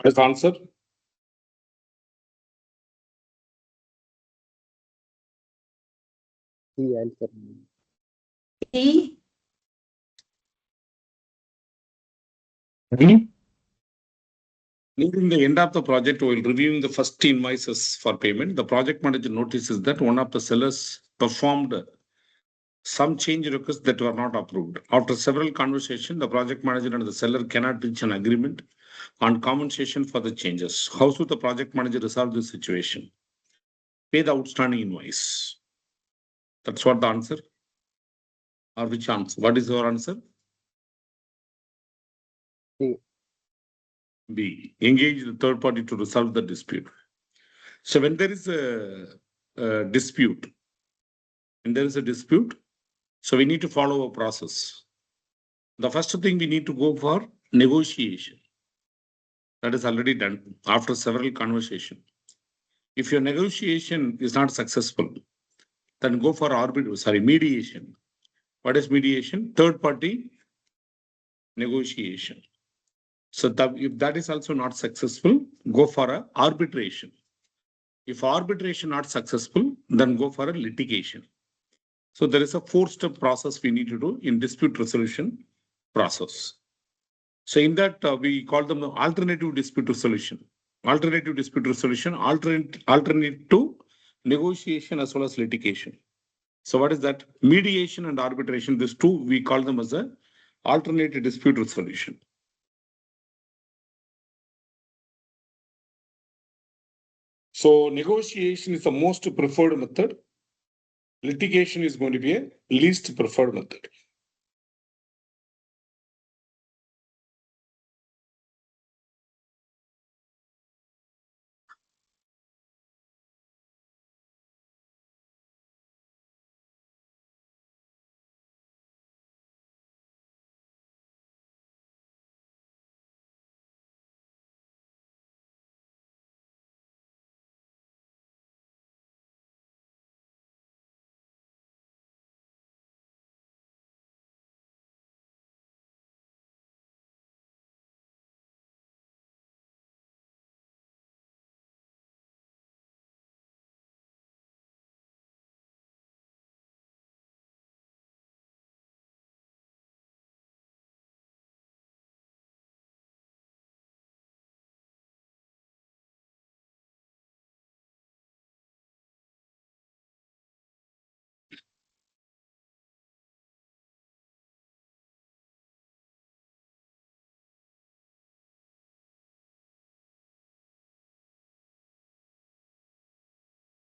What is the answer? The answer. E. Nearing the end of the project, while reviewing the first invoices for payment, the project manager notices that one of the sellers performed some change requests that were not approved. After several conversations, the project manager and the seller cannot reach an agreement on compensation for the changes. How should the project manager resolve this situation? Pay the outstanding invoice. That's what the answer. Or which answer? What is your answer? C. B. Engage the third party to resolve the dispute. So when there is a dispute, so we need to follow a process. The first thing we need to go for negotiation. That is already done after several conversations. If your negotiation is not successful, then go for mediation. What is mediation? Third party negotiation. So if that is also not successful, go for a arbitration. If arbitration not successful, then go for a litigation. So there is a 4-step process we need to do in dispute resolution process. So in that we call them the alternative dispute resolution. Alternative dispute resolution, alternate to negotiation as well as litigation. So what is that? Mediation and arbitration, these two, we call them as a alternative dispute resolution. So negotiation is the most preferred method. Litigation is going to be a least preferred method.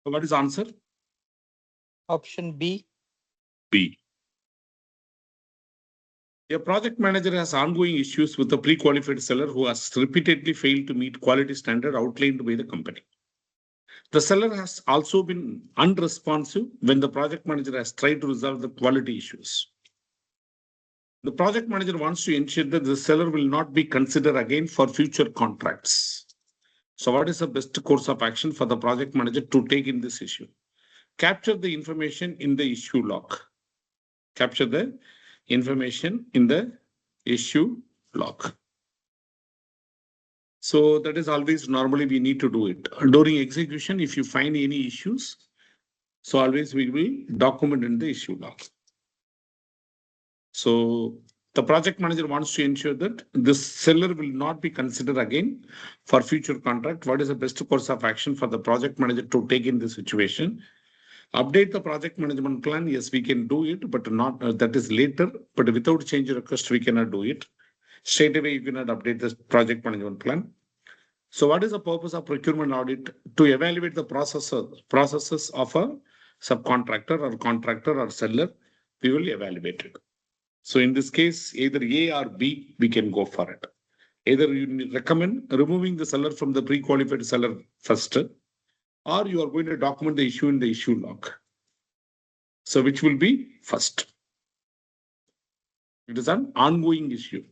So what is the answer? Option B. B. A project manager has ongoing issues with a pre-qualified seller who has repeatedly failed to meet quality standard outlined by the company. The seller has also been unresponsive when the project manager has tried to resolve the quality issues. The project manager wants to ensure that the seller will not be considered again for future contracts. So what is the best course of action for the project manager to take in this issue? Capture the information in the issue log. Capture the information in the issue log. So that is always normally we need to do it. During execution, if you find any issues, so always we will document in the issue log. So the project manager wants to ensure that this seller will not be considered again for future contract. What is the best course of action for the project manager to take in this situation? Update the project management plan. Yes, we can do it, but not that is later. But without change request, we cannot do it. straight away you cannot update this project management plan. So what is the purpose of procurement audit? To evaluate the processes of a subcontractor or contractor or seller, we will evaluate it. So in this case, either A or B, we can go for it. Either you recommend removing the seller from the pre-qualified seller first, or you are going to document the issue in the issue log. So which will be first? It is an ongoing issue.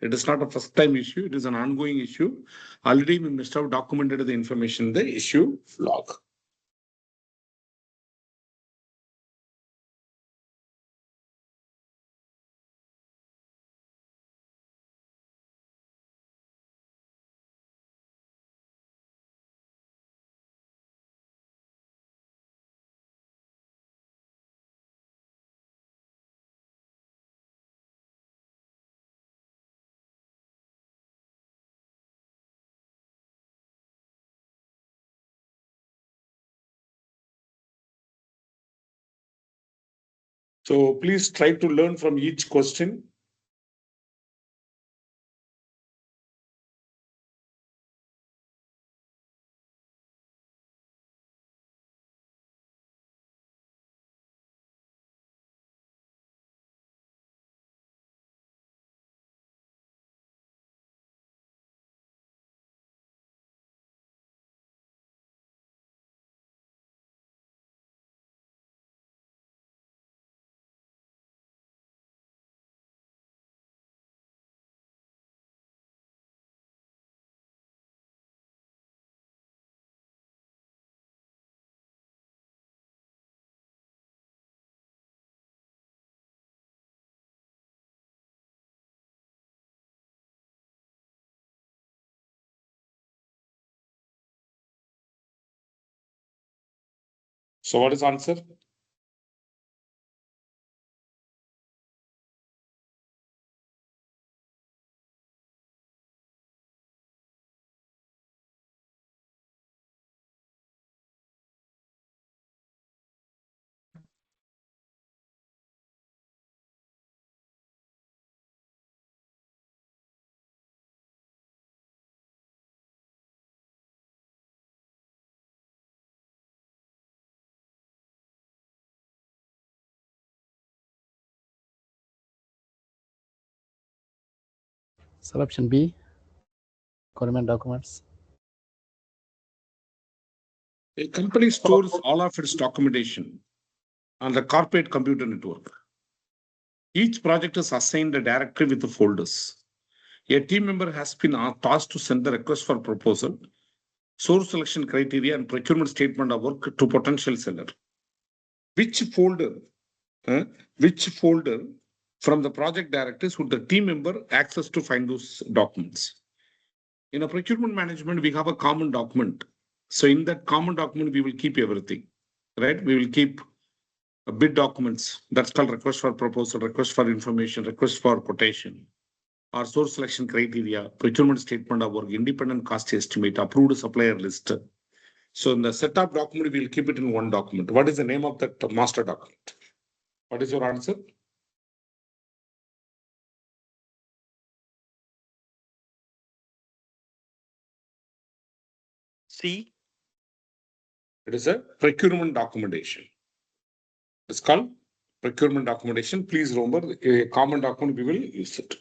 It is not a first time issue. It is an ongoing issue. Already we must have documented the information in the issue log. So please try to learn from each question. So what is answer? So option B, government documents. A company stores all of its documentation on the corporate computer network. Each project is assigned a directory with the folders. A team member has been tasked to send the request for proposal, source selection criteria, and procurement statement of work to potential seller. Which folder, which folder from the project directories would the team member access to find those documents? In a procurement management, we have a common document. So in that common document, we will keep everything, right? We will keep bid documents. That's called request for proposal, request for information, request for quotation, or source selection criteria, procurement statement of work, independent cost estimate, approved supplier list. So in the setup document, we'll keep it in one document. What is the name of that master document? What is your answer? C. It is a procurement documentation. It's called procurement documentation. Please remember, a common document, we will use it.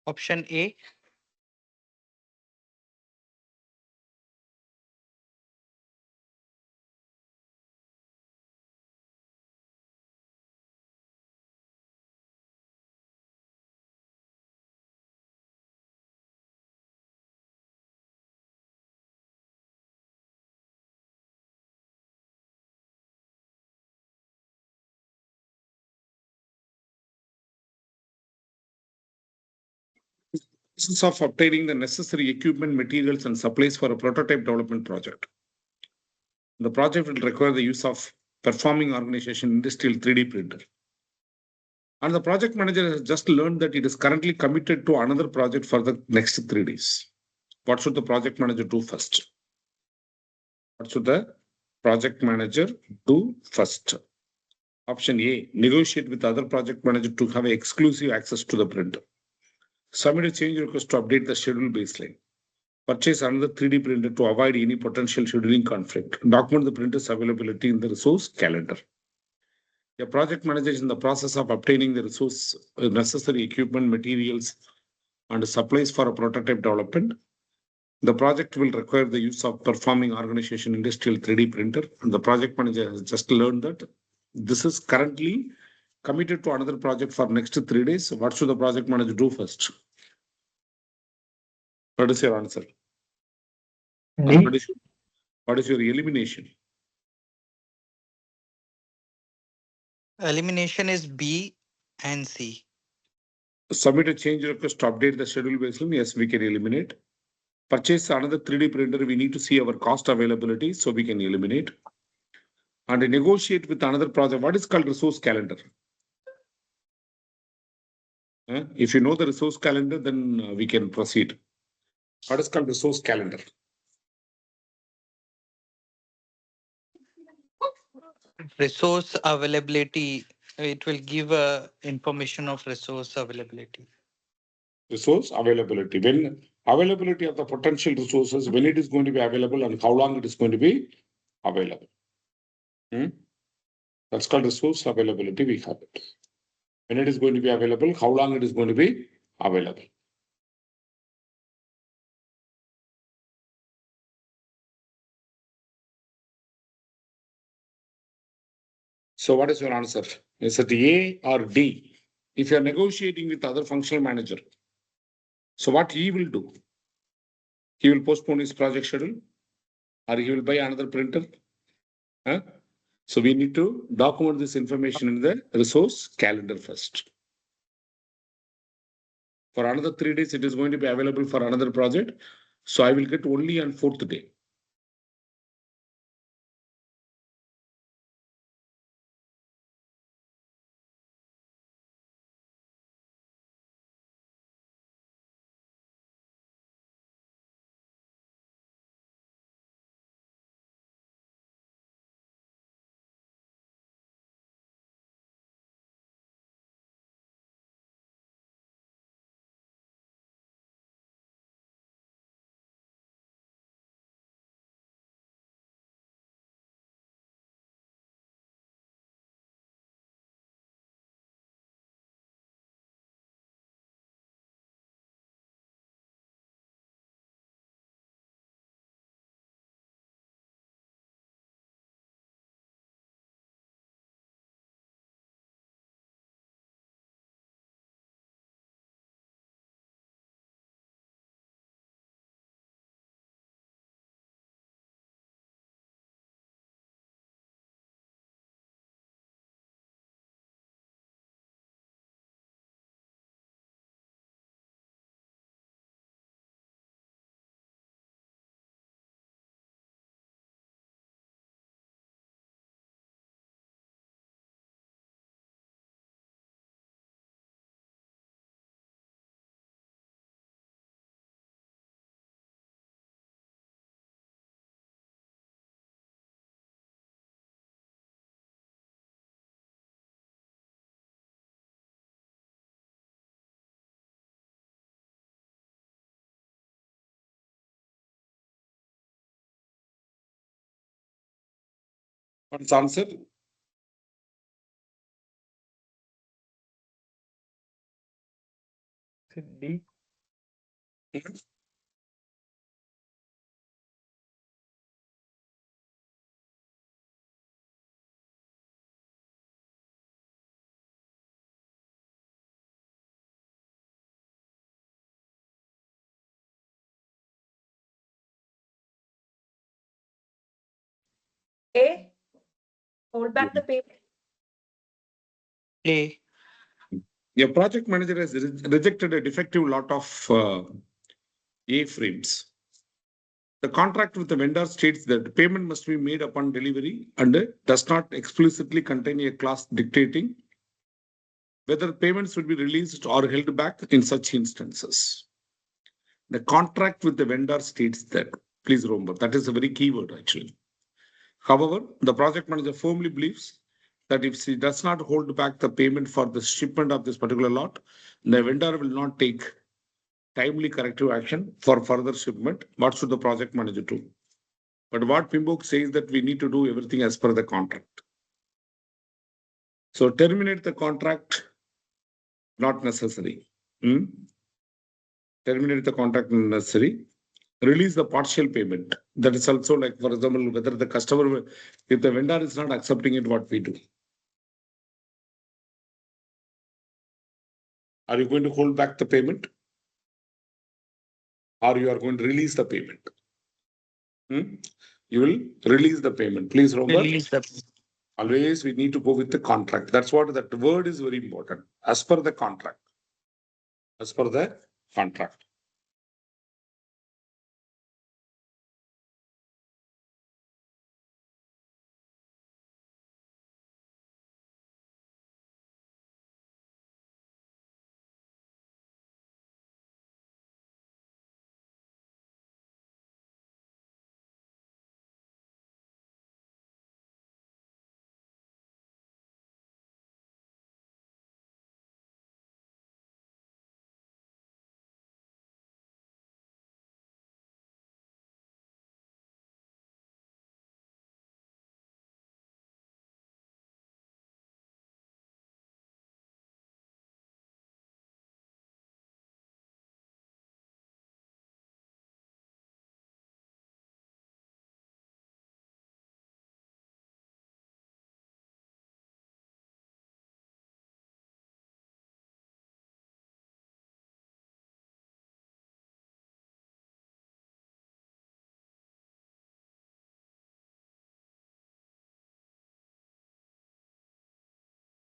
Option A. Process of obtaining the necessary equipment, materials, and supplies for a prototype development project. The project will require the use of performing organization industrial 3D printer. And the project manager has just learned that it is currently committed to another project for the next 3 days. What should the project manager do first? What should the project manager do first? Option A, negotiate with other project manager to have exclusive access to the printer. Submit a change request to update the schedule baseline. Purchase another 3D printer to avoid any potential scheduling conflict. Document the printer's availability in the resource calendar. A project manager is in the process of obtaining the resource necessary equipment, materials, and supplies for a prototype development. The project will require the use of performing organization industrial 3D printer. And the project manager has just learned that this is currently committed to another project for next 3 days. What should the project manager do first? What is your answer? D. What is your elimination? Elimination is B and C. Submit a change request to update the schedule baseline. Yes, we can eliminate. Purchase another 3D printer. We need to see our cost availability, so we can eliminate. And negotiate with another project. What is called resource calendar? If you know the resource calendar, then we can proceed. What is called resource calendar? Resource availability. It will give information of resource availability. Resource availability. When availability of the potential resources, when it is going to be available and how long it is going to be available. That's called resource availability. We have it. When it is going to be available, how long it is going to be available. So what is your answer? Is it A or D? If you are negotiating with other functional manager, so what he will do? He will postpone his project schedule or he will buy another printer. So we need to document this information in the resource calendar first. For another 3 days, it is going to be available for another project. So I will get only on 4th day. What's the answer? D. A, hold back the payment. A. A project manager has rejected a defective lot of A-frames. The contract with the vendor states that payment must be made upon delivery and does not explicitly contain a clause dictating whether payments would be released or held back in such instances. The contract with the vendor states that. Please remember, that is a very key word actually. However, the project manager firmly believes that if she does not hold back the payment for the shipment of this particular lot, the vendor will not take timely corrective action for further shipment. What should the project manager do? But what PMBOK says that we need to do everything as per the contract. So terminate the contract, not necessary. Terminate the contract not necessary. Release the partial payment. That is also like, for example, whether the customer, if the vendor is not accepting it, what we do. Are you going to hold back the payment? Or you are going to release the payment? You will release the payment. Please remember. Release the. Always we need to go with the contract. That's what that word is very important. As per the contract. As per the contract.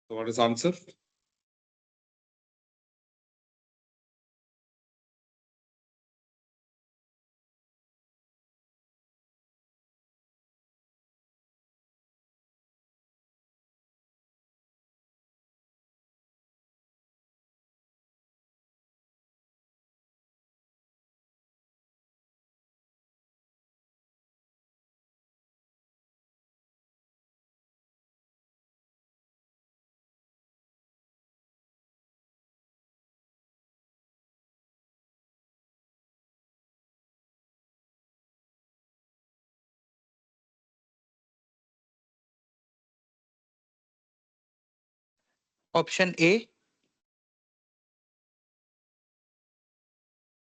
So what is answer? Option A.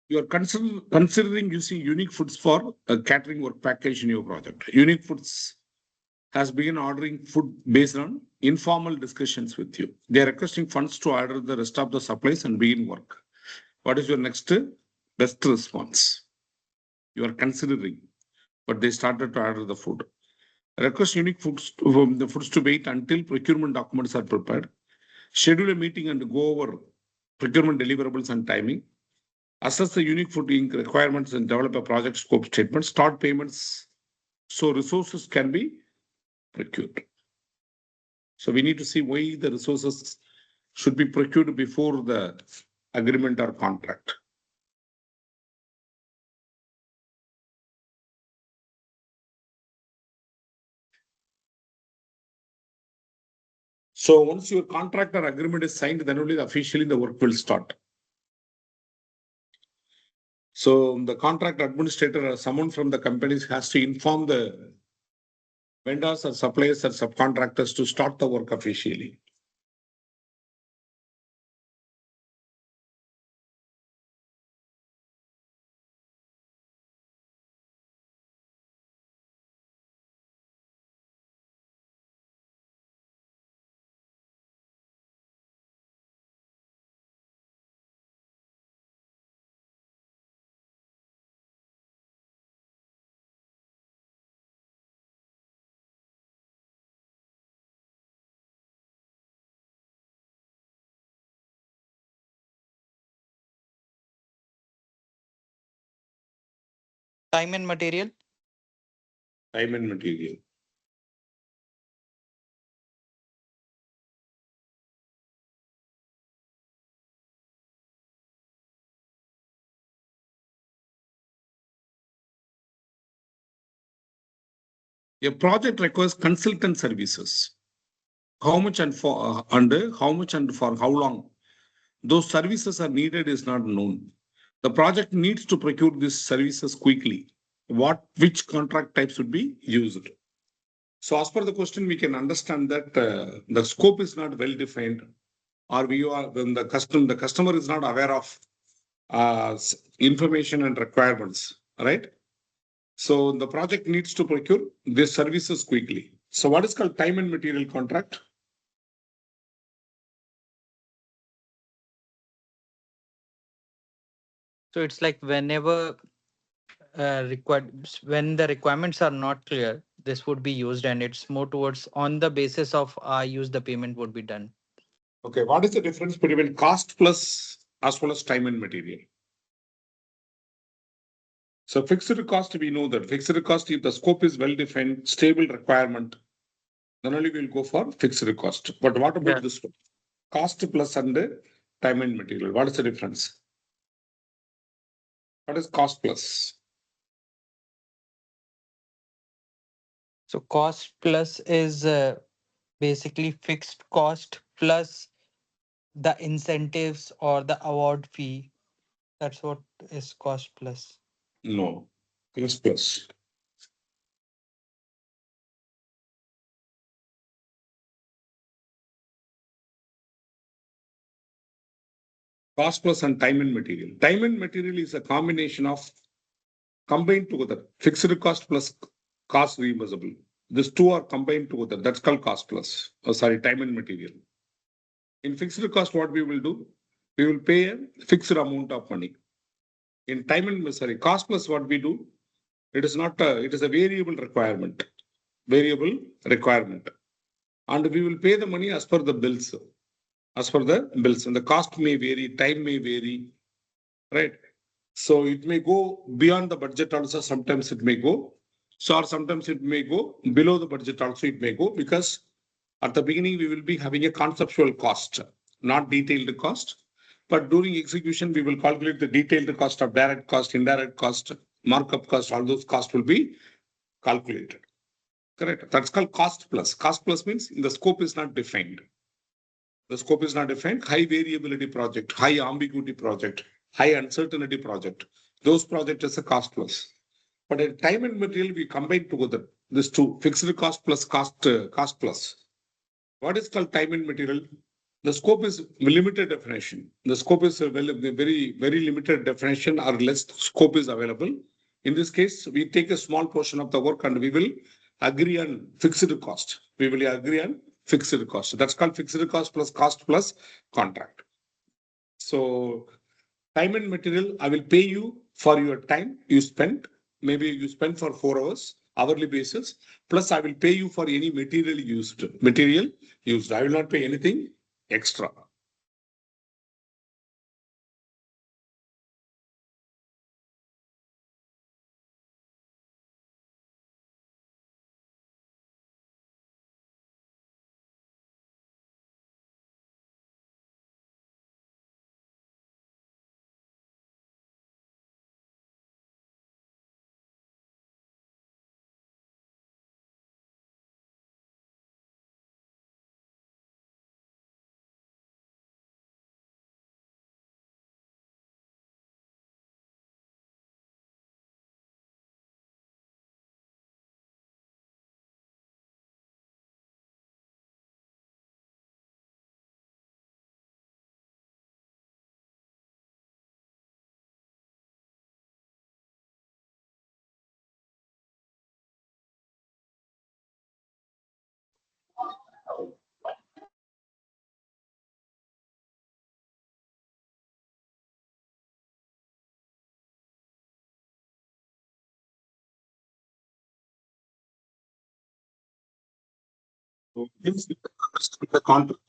You are considering using Unique Foods for a catering work package in your project. Unique Foods has begun ordering food based on informal discussions with you. They are requesting funds to order the rest of the supplies and begin work. What is your next best response? You are considering, but they started to order the food. Request Unique Foods the foods to wait until procurement documents are prepared. Schedule a meeting and go over procurement deliverables and timing. Assess the Unique Food Inc. requirements and develop a project scope statement. Start payments so resources can be procured. So we need to see why the resources should be procured before the agreement or contract. So once your contract or agreement is signed, then only officially the work will start. So the contract administrator or someone from the companies has to inform the vendors or suppliers or subcontractors to start the work officially. Time and material. Time and material. A project requires consultant services. How much and for how much and for how long those services are needed is not known. The project needs to procure these services quickly. Which contract types would be used? So as per the question, we can understand that the scope is not well defined, or when the customer is not aware of information and requirements, right? So the project needs to procure these services quickly. So what is called time and material contract? So it's like whenever when the requirements are not clear, this would be used, and it's more towards on the basis of use the payment would be done. Okay, what is the difference between cost plus as well as time and material? So fixed cost, we know that fixed cost, if the scope is well defined, stable requirement, then only we'll go for fixed cost. But what about this one? Cost plus and time and material. What is the difference? What is cost plus? So cost plus is basically fixed cost plus the incentives or the award fee. That's what is cost plus. No, cost plus. Cost plus and time and material. Time and material is a combination of combined together. Fixed cost plus cost reimbursable. These two are combined together. That's called cost plus. Oh, sorry, time and material. In fixed cost, what we will do? We will pay a fixed amount of money. In time and cost plus, what we do? It is not. It is a variable requirement. Variable requirement, and we will pay the money as per the bills. As per the bills, and the cost may vary, time may vary, right? So it may go beyond the budget also. Sometimes it may go. So or sometimes it may go below the budget also. It may go because at the beginning we will be having a conceptual cost, not detailed cost. But during execution, we will calculate the detailed cost of direct cost, indirect cost, markup cost. All those costs will be calculated. Correct. That's called cost plus. Cost plus means the scope is not defined. The scope is not defined. High variability project, high ambiguity project, high uncertainty project. Those projects is a cost plus. But in time and material, we combine together these two, fixed cost plus cost plus. What is called time and material? The scope is limited definition. The scope is a very, very limited definition or less scope is available. In this case, we take a small portion of the work and we will agree on fixed cost. We will agree on fixed cost. That's called fixed cost plus contract. So time and material, I will pay you for your time you spent. Maybe you spent for 4 hours, hourly basis. Plus, I will pay you for any material used. I will not pay anything extra. So please understand the contract.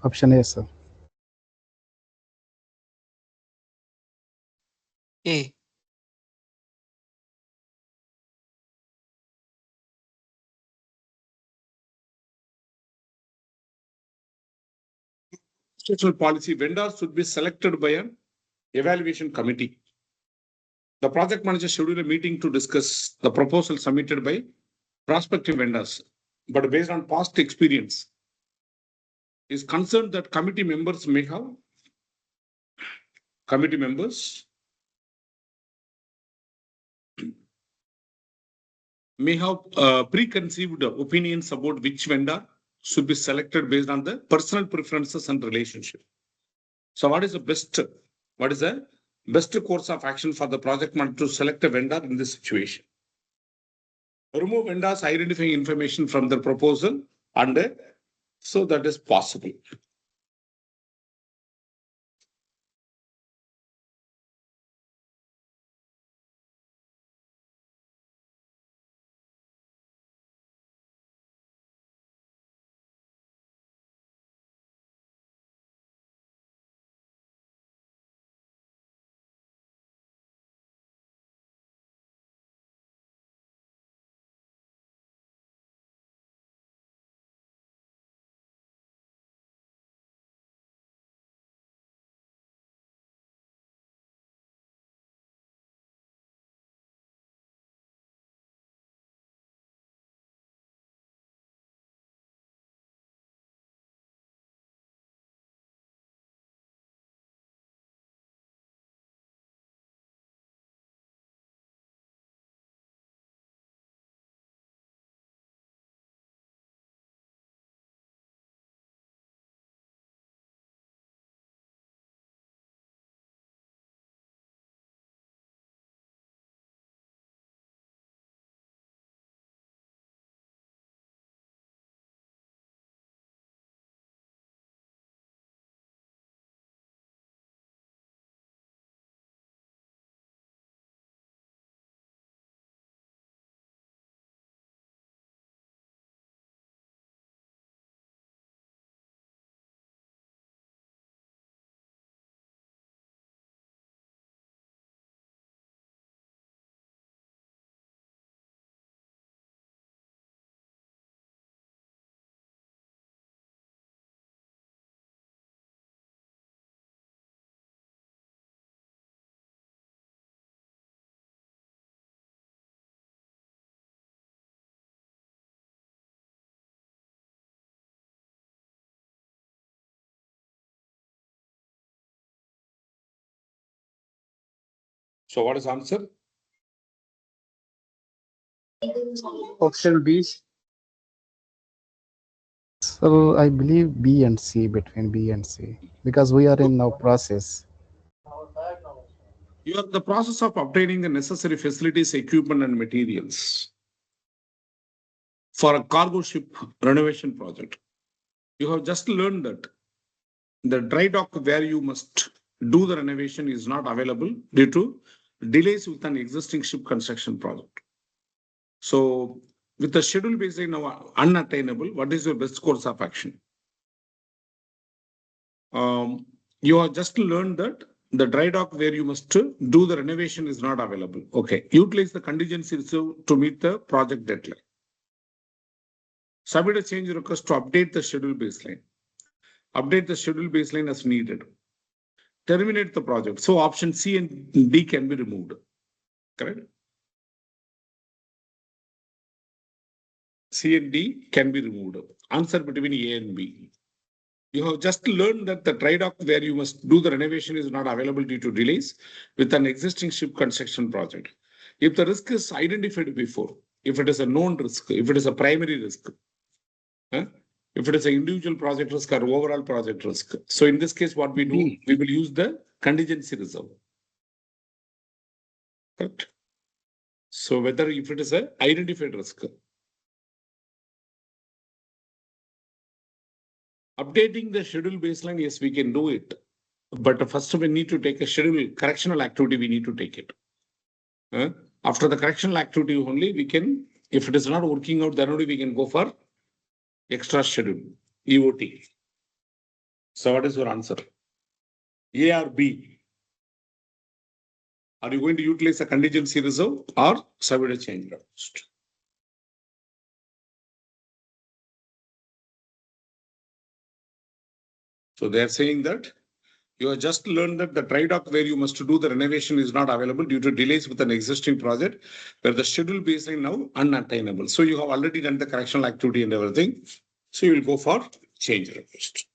Option A, sir. A. Institutional policy, vendors should be selected by an evaluation committee. The project manager scheduled a meeting to discuss the proposal submitted by prospective vendors, but based on past experience, is concerned that committee members may have preconceived opinions about which vendor should be selected based on the personal preferences and relationship. So what is the best course of action for the project manager to select a vendor in this situation? Remove vendors identifying information from their proposal, and so that is possible. So what is answer? Option B. So I believe B and C, between B and C, because we are in now process. You are in the process of obtaining the necessary facilities, equipment, and materials for a cargo ship renovation project. You have just learned that the dry dock where you must do the renovation is not available due to delays with an existing ship construction project. So with the schedule baseline now unattainable, what is your best course of action? You have just learned that the dry dock where you must do the renovation is not available. Okay. Utilize the contingency reserve to meet the project deadline. Submit a change request to update the schedule baseline. Update the schedule baseline as needed. Terminate the project. So option C and D can be removed. Correct? C and D can be removed. Answer between A and B. You have just learned that the dry dock where you must do the renovation is not available due to delays with an existing ship construction project. If the risk is identified before, if it is a known risk, if it is a primary risk, if it is an individual project risk or overall project risk. So in this case, what we do, we will use the contingency reserve. Correct? So whether if it is an identified risk. Updating the schedule baseline, yes, we can do it. But first we need to take a schedule correctional activity, we need to take it. After the correctional activity only, we can, if it is not working out, then only we can go for extra schedule, EOT. So what is your answer? A or B? Are you going to utilize a contingency reserve or survey the change request? So they are saying that you have just learned that the trade-off where you must do the renovation is not available due to delays with an existing project, where the schedule baseline now unattainable. So you have already done the correctional activity and everything. So you will go for change request.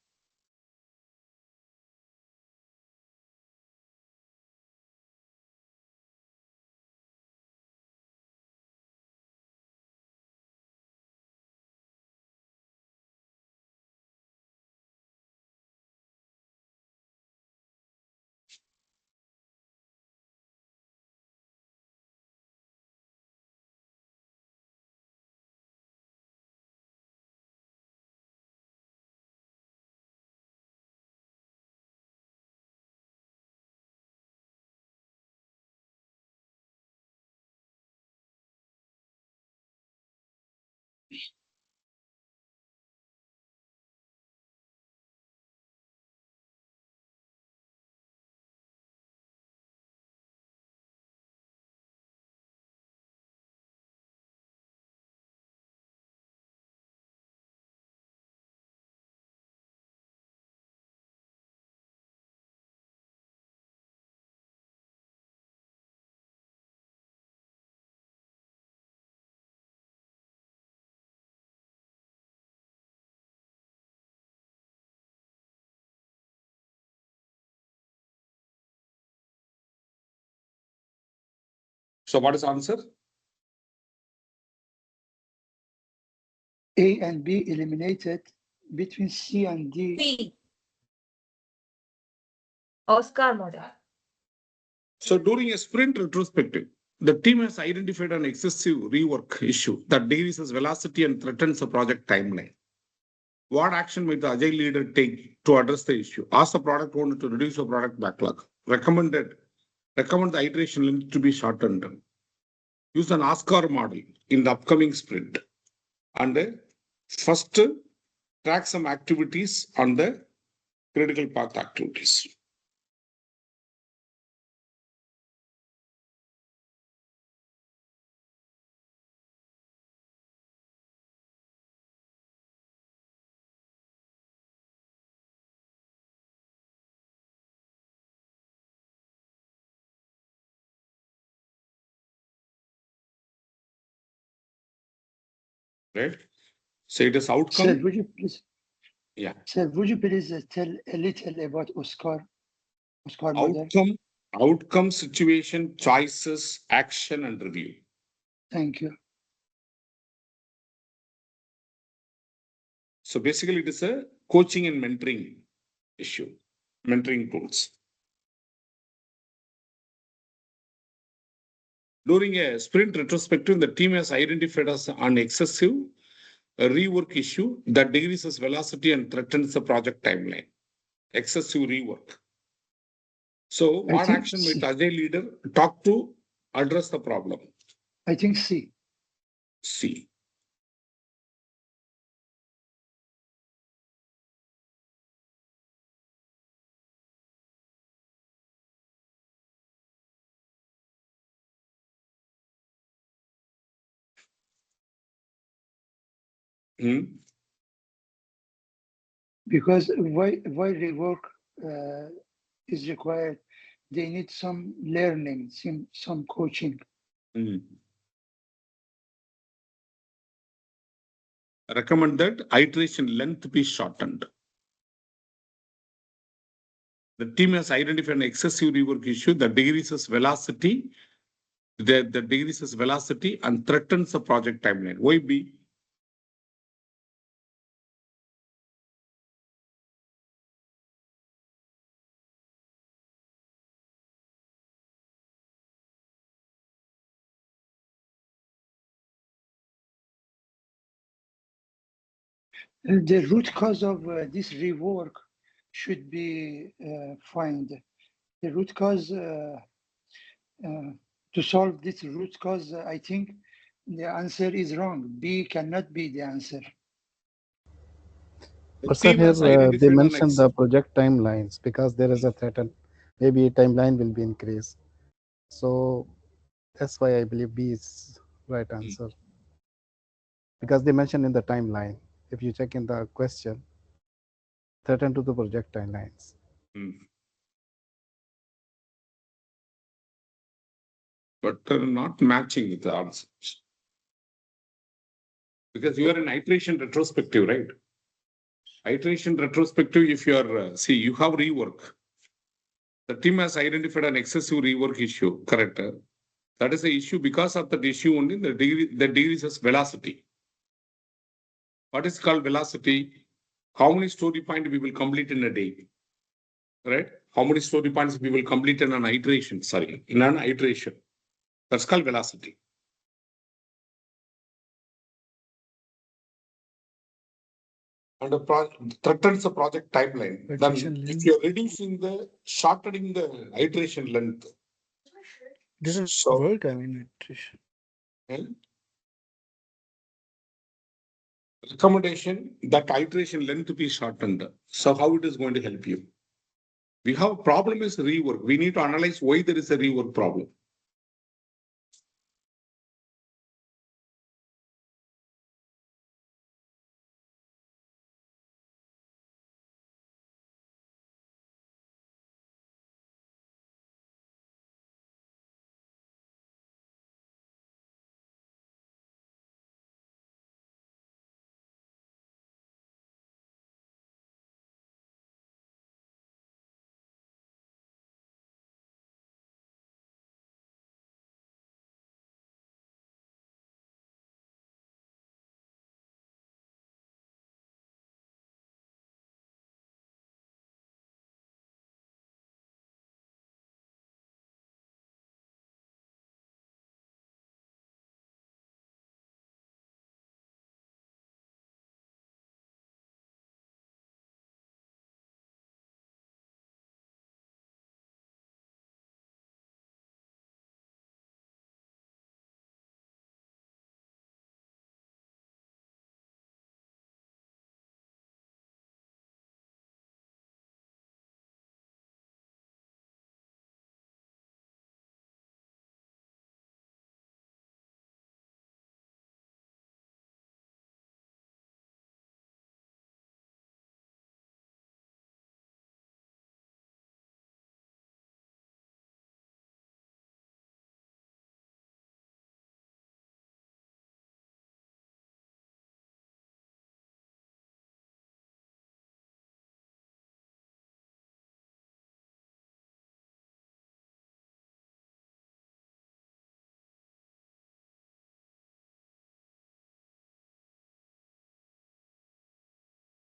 So what is answer? A and B eliminated between C and D. C. Oscar model. So during a sprint retrospective, the team has identified an excessive rework issue that decreases velocity and threatens the project timeline. What action might the agile leader take to address the issue? Ask the product owner to reduce the product backlog. Recommend the iteration length to be shortened. Use an Oscar model in the upcoming sprint. And first, track some activities on the critical path activities. Right? So it is Sir, outcome. would you please? Yeah. Sir, would you please tell a little about Oscar model? Outcome, situation, choices, action, and review. Thank you. So basically, it is a coaching and mentoring issue, mentoring tools. During a sprint retrospective, the team has identified as an excessive rework issue that decreases velocity and threatens the project timeline. Excessive rework. So what think action might C. agile leader talk to address the problem? I think C. C. Because why rework is required? They need some learning, some coaching. Recommend that iteration length be shortened. The team has identified an excessive rework issue that decreases velocity, and threatens the project timeline. Why B? The root cause of this rework should be find. The root cause, to solve this root cause, I think the answer is wrong. B cannot be the answer. But sir, team here has they identified an mentioned the project timelines because there is a threat and maybe timeline will be increased. So that's why I believe B is right answer. Because they mentioned in the timeline. If you check in the question, threaten to the project timelines. But not matching with the answers. Because you are in iteration retrospective, right? Iteration retrospective, if you are, see, you have rework. The team has identified an excessive rework issue, correct? That is the issue. Because of that issue only, the degree says velocity. What is called velocity? How many story points we will complete in a day, right? How many story points we will complete in an iteration, in an iteration. That's called velocity. And threatens the project timeline. Then if you're reducing shortening the iteration length. Doesn't So, work, I mean, recommendation that iteration length be shortened. So how it is going to help you? We have a problem is rework. We need to analyze why there is a rework problem.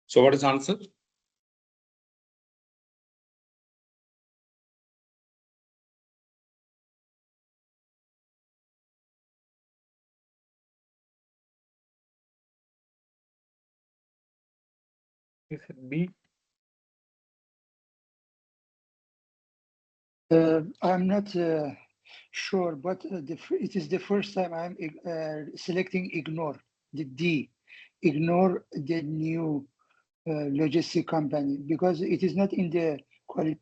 So what is the answer? is it B? I'm not sure, but it is the first time I'm selecting ignore, the D, ignore the new logistic company because it is not in the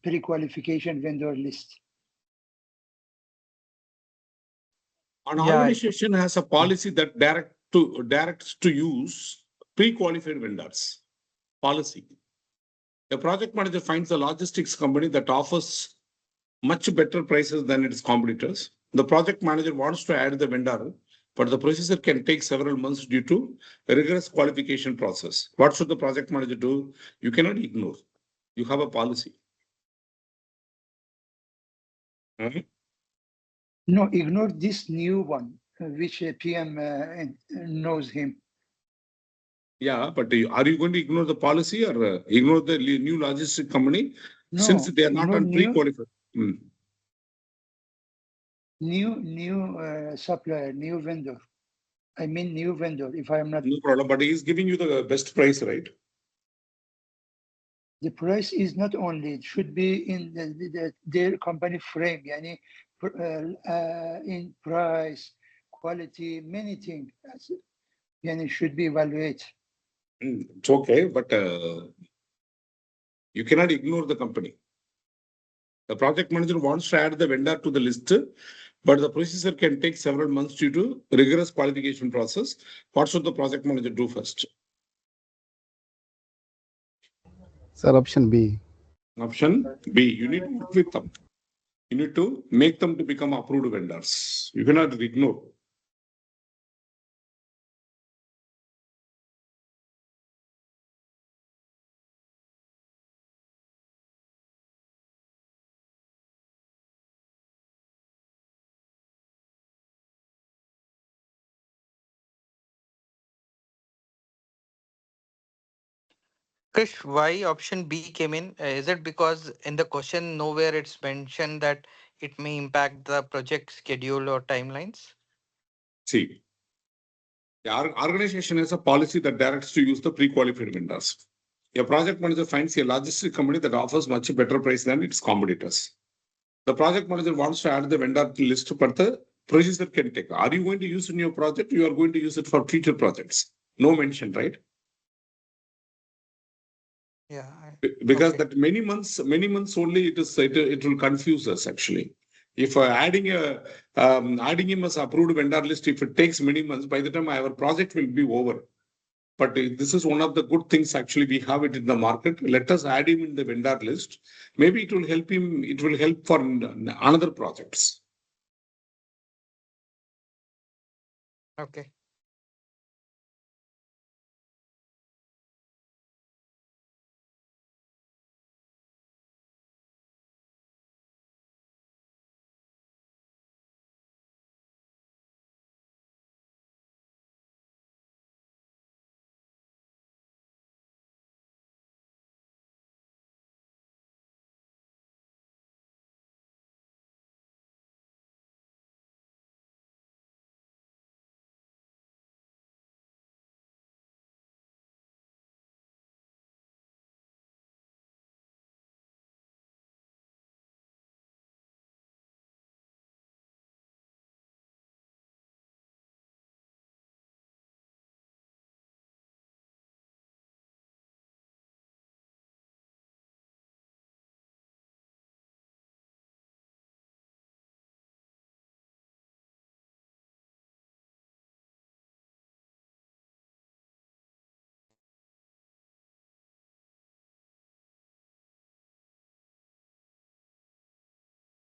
pre-qualification vendor list. An Yeah. organization has a policy that directs to use pre-qualified vendors. Policy. The project manager finds a logistics company that offers much better prices than its competitors. The project manager wants to add the vendor, but the procedure can take several months due to a rigorous qualification process. What should the project manager do? You cannot ignore. You have a policy. No, ignore this new one, which PM knows him. Yeah, but are you going to ignore the policy or ignore the new logistic company No, since they are not ignore on pre-qualified? New supplier, new vendor. I mean new vendor, if I am not. No problem, but he is giving you the best price, right? The price is not only, it should be in their company frame, yani, in price, quality, many things. Yani should be evaluated. It's okay, but you cannot ignore the company. The project manager wants to add the vendor to the list, but the procedure can take several months due to rigorous qualification process. What should the project manager do first? Sir, option B. Option B, you need to work with them. You need to make them to become approved vendors. You cannot ignore. Krish, why option B came in? Is it because in the question nowhere it's mentioned that it may impact the project schedule or timelines? See, the organization has a policy that directs to use the pre-qualified vendors. A project manager finds a logistics company that offers much better price than its competitors. The project manager wants to add the vendor list, but the procedure can take. Are you going to use in your project? You are going to use it for future projects. No mention, right? Yeah. Because Okay. that many months only it will confuse us actually. If adding him as approved vendor list, if it takes many months, by the time our project will be over. But this is one of the good things actually we have it in the market. Let us add him in the vendor list. Maybe it will help him. It will help for another projects. Okay.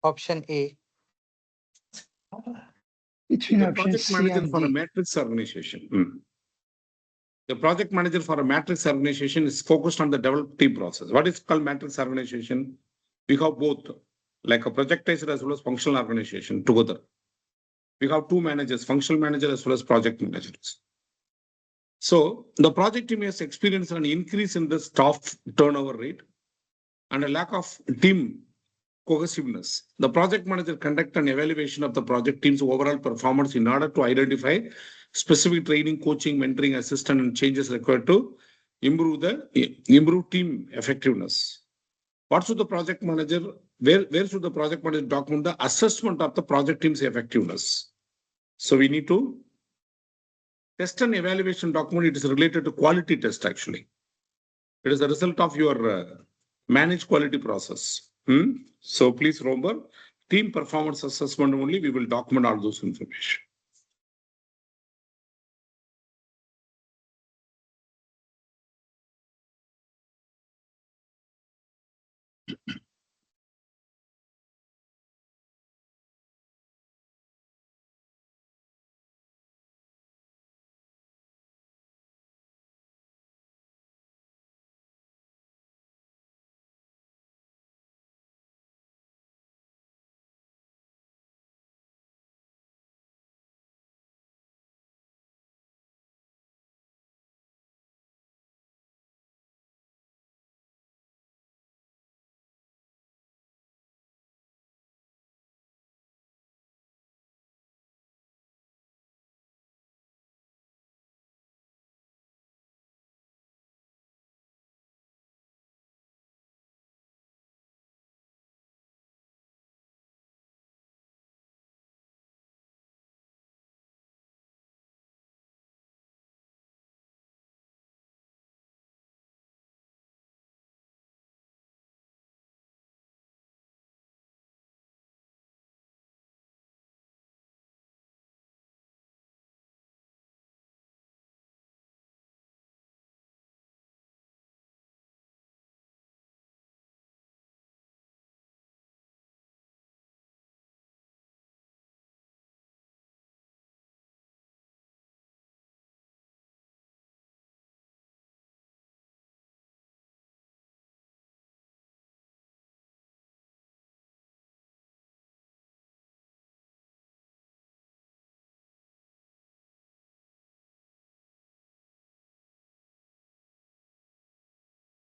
Option A. Between The option project C manager and for a D. matrix organization. The project manager for a matrix organization is focused on the development process. What is called matrix organization? We have both, like a projectizer as well as functional organization together. We have two managers, functional manager as well as project managers. So the project team has experienced an increase in the staff turnover rate and a lack of team cohesiveness. The project manager conduct an evaluation of the project team's overall performance in order to identify specific training, coaching, mentoring, assistance, and changes required to improve team effectiveness. What should the project manager, where should the project manager document the assessment of the project team's effectiveness? So we need to test and evaluation document. It is related to quality test actually. It is the result of your managed quality process. So please remember, team performance assessment only, we will document all those information.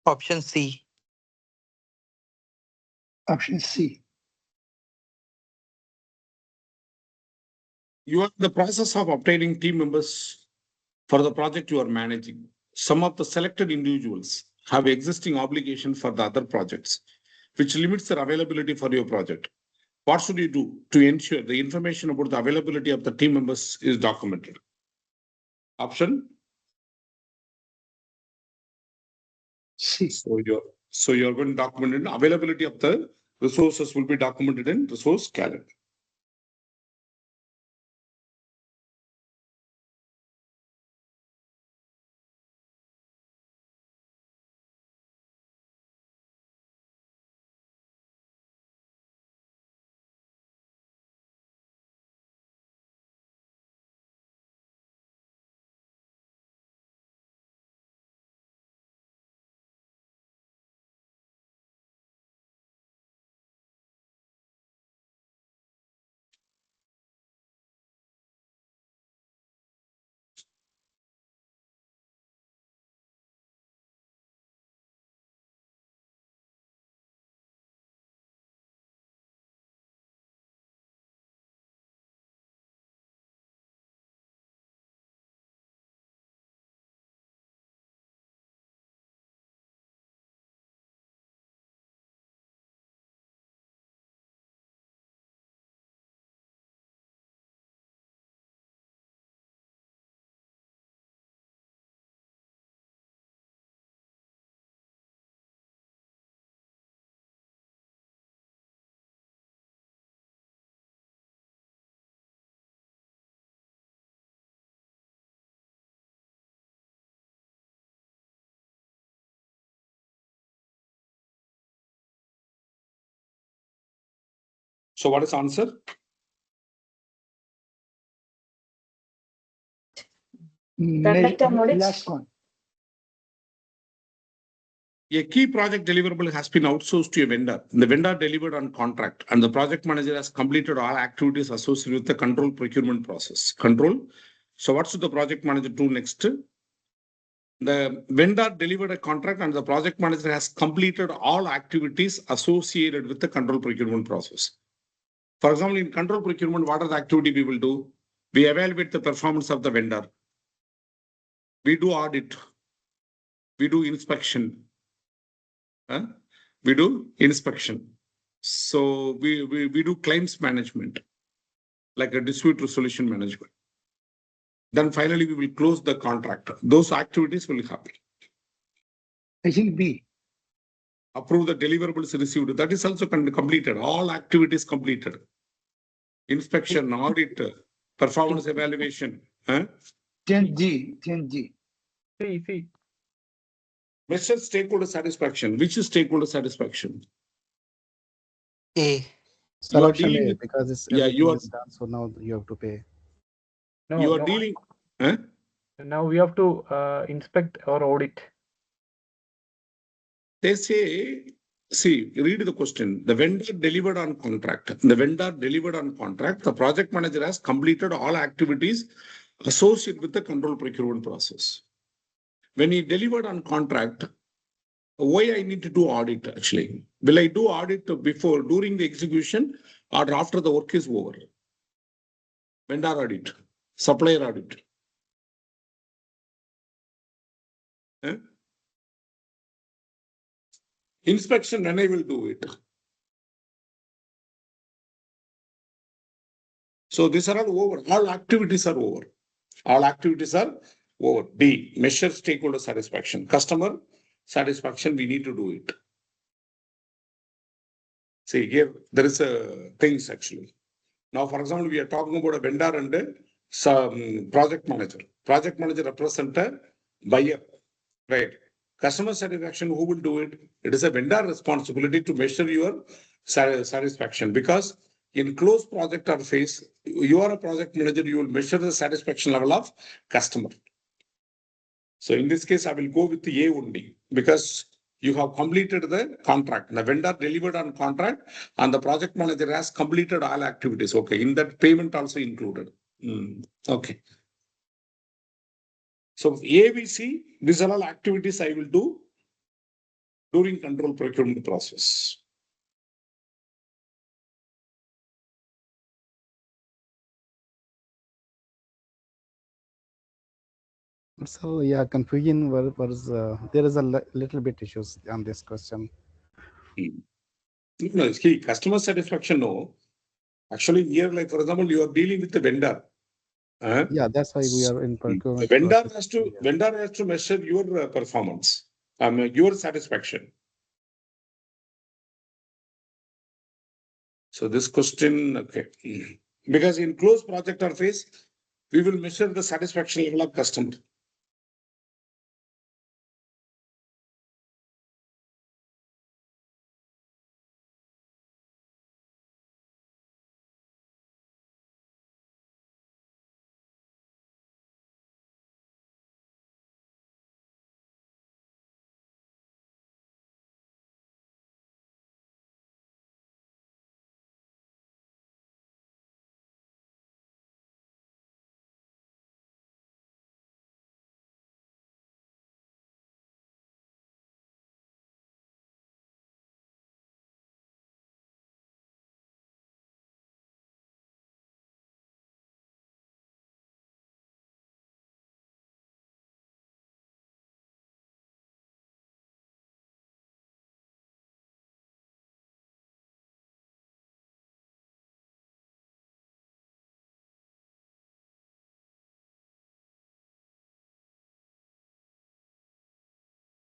Option C. Option C. You are in the process of obtaining team members for the project you are managing. Some of the selected individuals have existing obligation for the other projects, which limits their availability for your project. What should you do to ensure the information about the availability of the team members is documented? Option. C. So you're going to document it. Availability of the resources will be documented in resource calendar. So what is answer? Conduct and knowledge. Last one. A key project deliverable has been outsourced to a vendor. The vendor delivered on contract and the project manager has completed all activities associated with the control procurement process. Control. So what should the project manager do next? The vendor delivered a contract and the project manager has completed all activities associated with the control procurement process. For example, in control procurement, what are the activity we will do? We evaluate the performance of the vendor. We do audit. We do inspection. We do inspection. So we do claims management, like a dispute resolution management. Then finally, we will close the contract. Those activities will happen. I think B. Approve the deliverables received. That is also completed. All activities completed. Inspection, audit, performance evaluation. 10D. 10D. C. Measure stakeholder satisfaction. Which is stakeholder satisfaction? A. Sir, You are option dealing A, with- because it's Yeah, everything you are- is done, so now you have to pay. No, You are no. dealing. Now we have to inspect or audit. They say, see, read the question. The vendor delivered on contract. The vendor delivered on contract. The project manager has completed all activities associated with the control procurement process. When he delivered on contract, why I need to do audit actually? Will I do audit before, during the execution or after the work is over? Vendor audit, supplier audit. Inspection, when I will do it. So these are all over. All activities are over. All activities are over. D, measure stakeholder satisfaction. Customer satisfaction, we need to do it. See, here, there is a things actually. Now, for example, we are talking about a vendor and some project manager. Project manager represent a buyer, right? Customer satisfaction, who will do it? It is a vendor responsibility to measure your satisfaction, because in close project or phase, you are a project manager, you will measure the satisfaction level of customer. So in this case, I will go with the A only, because you have completed the contract. The vendor delivered on contract and the project manager has completed all activities. Okay, in that payment also included. Okay. So A, B, C, these are all activities I will do during control procurement process. So yeah, confusion was there is a little bit issues on this question. No, it's key. Customer satisfaction, no. Actually, here, like for example, you are dealing with the vendor. Yeah, that's why we are in The procurement vendor process. has to measure your performance, your satisfaction. So this question, okay, because in close project or phase, we will measure the satisfaction level of customer.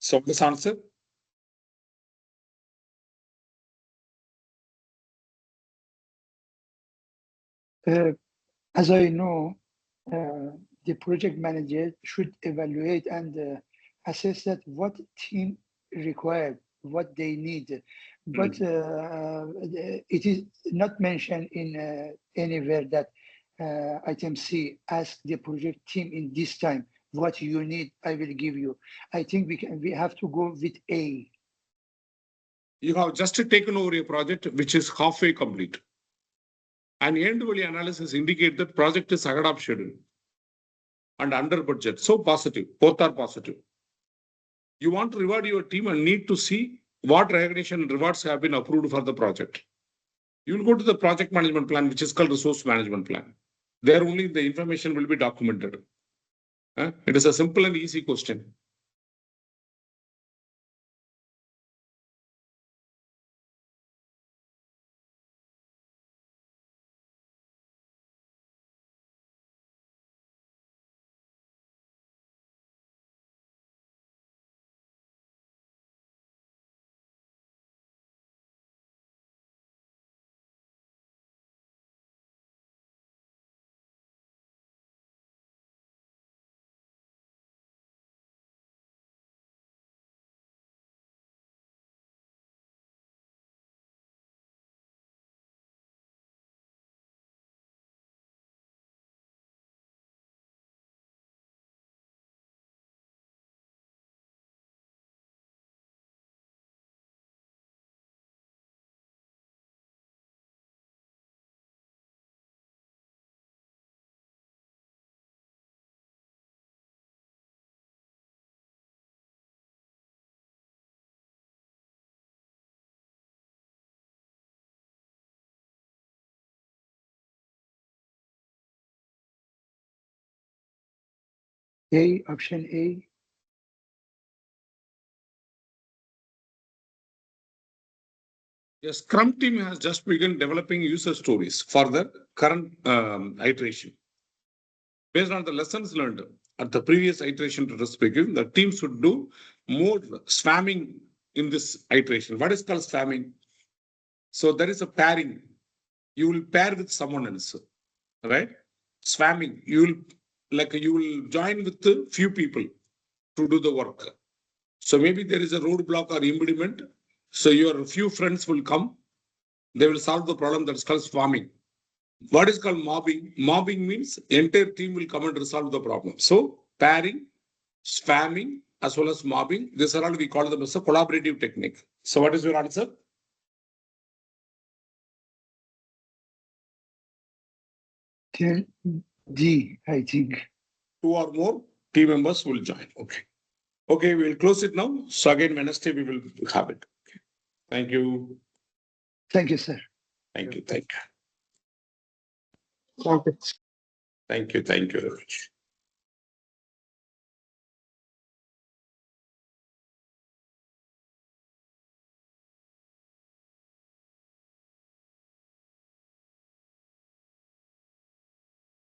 So this answer. As I know, the project manager should evaluate and assess that what team required, what they need. But it is not mentioned in anywhere that item C, ask the project team in this time, what you need, I will give you. I think we have to go with A. You have just taken over a project which is halfway complete. And end value analysis indicate that project is ahead of schedule and under budget. So positive, both are positive. You want to reward your team and need to see what recognition and rewards have been approved for the project. You will go to the project management plan, which is called resource management plan. There only the information will be documented. It is a simple and easy question. A, option A. The Scrum team has just begun developing user stories for the current iteration. Based on the lessons learned at the previous iteration retrospective, the team should do more spamming in this iteration. What is called spamming? So there is a pairing. You will pair with someone else, right? Spamming. You will join with a few people to do the work. So maybe there is a roadblock or impediment. So your few friends will come. They will solve the problem that is called spamming. What is called mobbing? Mobbing means entire team will come and resolve the problem. So pairing, spamming, as well as mobbing, these are all we call them as a collaborative technique. So what is your answer? Then D, I think. Two or more team members will join. Okay. Okay, we'll close it now. So again, Wednesday we will have it. Okay. Thank you. Thank you, sir. Thank you. Thank you. Thank you. Thank you. Thank you very much.